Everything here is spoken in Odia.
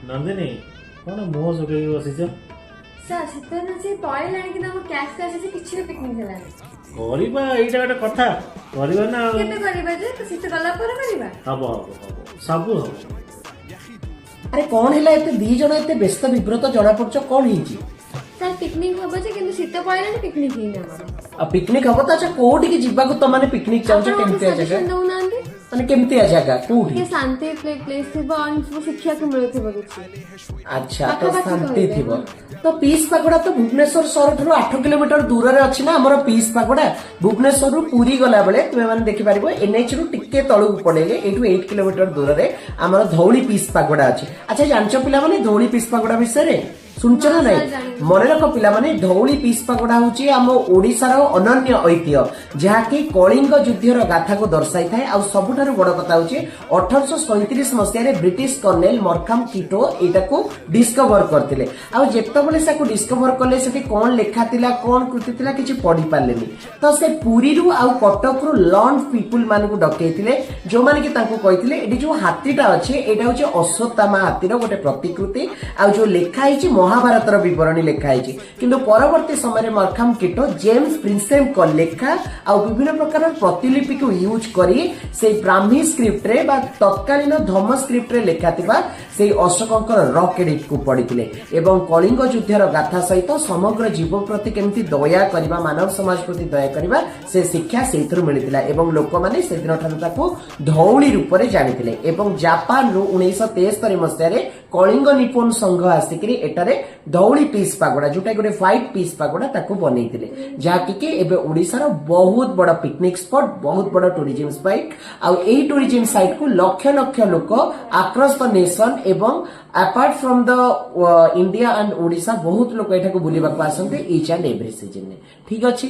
नंदिनी कौन मुह सुखे बसीच ସାର୍ ଶୀତ ଦିନ ସେ ପଳେଇଲାଣି କିନ୍ତୁ ଆମ କ୍ୟାସ୍ କ୍ୟାସ୍ ଅଛି କିଛି ବି ପିକନିକ୍ ହେଲାନି। କରିବା ଏଇଟା ଗୋଟେ କଥା କରିବା ନା ଆଉ। କେବେ କରିବା ଯେ ତ ଶୀତ ଗଲା ପରେ କରିବା। ହବ ହବ ହବ ସବୁ ହବ। ଆରେ କଣ ହେଲା ଏତେ ଦି ଜଣ ଏତେ ବ୍ୟସ୍ତ ବିବ୍ରତ ଜଣା ପଡୁଛ କଣ ହେଇଛି? ସାର୍ ପିକନିକ୍ ହବ ଯେ କିନ୍ତୁ ଶୀତ ପଳେଇଲାଣି ପିକନିକ୍ ହେଇନି ଆମର। ଆଉ ପିକନିକ ହବ ତ ଆଚ୍ଛା କୋଉଠିକି ଯିବାକୁ ତମାନେ ପିକନିକ ଚାହୁଁଛ କେମିତିଆ ଜାଗା? ସଜେସନ୍ ଦଉନାହାନ୍ତି ମାନେ କେମିତିଆ ଜାଗା କୋଉଠି? ଟିକେ ଶାନ୍ତି ପ୍ଲେସ୍ ଥିବ ଆଉ ସବୁ ଶିଖିବାକୁ ମିଳୁଥିବ କିଛି। ଆଚ୍ଛା ତ ପାଖାପାଖି ଶାନ୍ତି କହିବେ। ଥିବ ତ ପିସ୍ ପାଗୋଡା ତ ଭୁବନେଶ୍ୱର ସହରଠାରୁ 8 କିଲୋମିଟର ଦୂରରେ ଅଛି ନା ଆମର ପିସ୍ ପାଗୋଡା। ଭୁବନେଶ୍ୱରରୁ ପୁରୀ ଗଲା ବେଳେ ତୁମେ ମାନେ ଦେଖିପାରିବ ଏନ୍ଏଚ ରୁ ଟିକେ ତଳକୁ ପଳେଇଲେ ଏଇଠୁ 8 କିଲୋମିଟର ଦୂରରେ ଆମର ଧଉଳି ପିସ୍ ପାଗୋଡା ଅଛି। ଆଚ୍ଛା ଜାଣିଛ ପିଲାମାନେ ଧଉଳି ପିସ୍ ପାଗୋଡା ବିଷୟରେ ଶୁଣିଛ ନା ନାଇଁ? ମନେ ରଖ ପିଲାମାନେ ଧଉଳି ପିସ୍ ପାଗୋଡା ହଉଛି ଆମ ଓଡିଶାର ଅନନ୍ୟ ଐତିହ୍ୟ ଯାହାକି କଳିଙ୍ଗ ଯୁଦ୍ଧର ଗାଥାକୁ ଦର୍ଶାଇଥାଏ। ଆଉ ସବୁଠାରୁ ବଡ କଥା ହଉଛି 1837 ମସିହାରେ ବ୍ରିଟିଶ କର୍ଣ୍ଣେଲ ମରକାମ କିଟୋ ଏଇଟାକୁ ଡିସ୍କଭର କରିଥିଲେ। ଆଉ ଯେତେବେଳେ ତାକୁ ଡିସ୍କଭର କଲେ ସେଠି କଣ ଲେଖା ଥିଲା କଣ କୃତି ଥିଲା କିଛି ପଢି ପାରିଲେନି ତ ସେ ପୁରୀରୁ ଆଉ କଟକରୁ ଲର୍ନ ପିପୁଲ ମାନଙ୍କୁ ଡକେଇଥିଲେ ଯୋଉମାନେ କି ତାଙ୍କୁ କହିଥିଲେ ଏଠି ଯୋଉ ହାତୀଟା ଅଛି ଏଇଟା ହଉଛି ଅଶ୍ୱତ୍ଥାମା ହାତୀର ଗୋଟେ ପ୍ରତିକୃତି ଆଉ ଯୋଉ ଲେଖା ହେଇଛି ମହାଭାରତର ବିବରଣୀ ଲେଖା ହେଇଛି। କିନ୍ତୁ ପରବର୍ତ୍ତୀ ସମୟରେ ମରକାମ କିଟୋ ଜେମ୍ସ ପ୍ରିନ୍ସେପଙ୍କ ଲେଖା ଆଉ ବିଭିନ୍ନ ପ୍ରକାର ପ୍ରତିଲିପିକୁ ୟୁଜ କରି ସେଇ ବ୍ରାହ୍ମୀ ସ୍କ୍ରିପ୍ଟରେ ବା ତତ୍କାଳୀନ ଧମ ସ୍କ୍ରିପ୍ଟରେ ଲେଖା ଥିବା ସେଇ ଅଶୋକଙ୍କର ରକ୍ ଏଡିଟକୁ ପଢିଥିଲେ ଏବଂ କଳିଙ୍ଗ ଯୁଦ୍ଧର ଗାଥା ସହିତ ସମଗ୍ର ଜୀବ ପ୍ରତି କେମିତି ଦୟା କରିବା ମାନବ ସମାଜ ପ୍ରତି ଦୟା କରିବା ସେ ଶିକ୍ଷା ସେଇଥିରୁ ମିଳିଥିଲା ଏବଂ ଲୋକମାନେ ସେଦିନ ଠାରୁ ତାକୁ ଧଉଳି ରୂପରେ ଜାଣିଥିଲେ ଏବଂ ଜାପାନରୁ 1973 ମସିହାରେ କଳିଙ୍ଗ ନିପୋନ ସଂଘ ଆସିକିରି ଏଠାରେ ଧଉଳି ପିସ୍ ପାଗୋଡା ଯୋଉଟା ଗୋଟେ ହ୍ୱାଇଟ୍ ପିସ୍ ପାଗୋଡା ତାକୁ ବନେଇଥିଲେ ଯାହାକି କି ଏବେ ଓଡିଶାର ବହୁତ ବଡ ପିକନିକ ସ୍ପଟ ବହୁତ ବଡ ଟୁରିଜିମ ସାଇଟ୍ ଆଉ ଏଇ ଟୁରିଜିମ ସାଇଟ୍ କୁ ଲକ୍ଷ ଲକ୍ଷ ଲୋକ ଆକ୍ରସ୍ ଦ ନେସନ ଏବଂ apart from the India and Odisha ବହୁତ ଲୋକ ଏଠାକୁ ବୁଲିବାକୁ ଆସନ୍ତି ଇଚ୍ ଆଣ୍ଡ ଏଭ୍ରି ସିଜନରେ। ଠିକ ଅଛି।